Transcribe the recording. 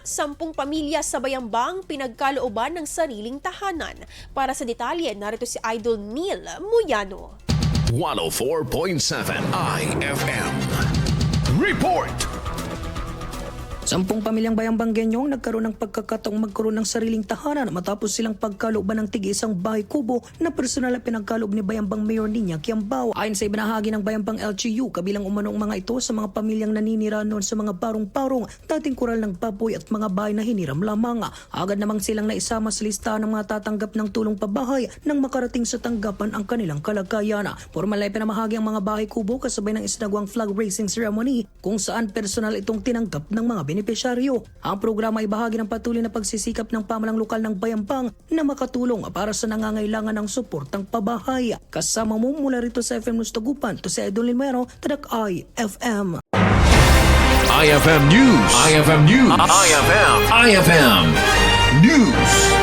10 pamilya sa Bayambang pinagkalooban ng sariling tahanan. Para sa detalye, narito si Idol Neil Muyano. 104.7 IFM. Report! 10 pamilyang Bayambanggenyong nagkaroon ng pagkakataong magkaroon ng sariling tahanan matapos silang pagkalooban ng tig-isang bahay kubo na personal na pinagkaloob ni Bayambang Mayor Niña Quiambao. Ayon sa ibinahagi ng Bayambang LGU, kabilang umanong mga ito sa mga pamilyang naninira noon sa mga parong-parong, dating kural ng baboy at mga bahay na hiniram lamang. Agad namang silang naisama sa listahan ng mga tatanggap ng tulong pabahay nang makarating sa tanggapan ang kanilang kalagayan. Formal na ipinamahagi ang mga bahay kubo kasabay ng isinagawang flag raising ceremony kung saan personal itong tinanggap ng mga benepisyaryo. Ang programa ay bahagi ng patuloy na pagsisikap ng pamalang lokal ng Bayambang na makatulong para sa nangangailangan ng suportang pabahay. Kasama mo mula rito sa FM News Tagupan, to si Idol Limero, Tadak IFM. IFM News. IFM News. IFM News.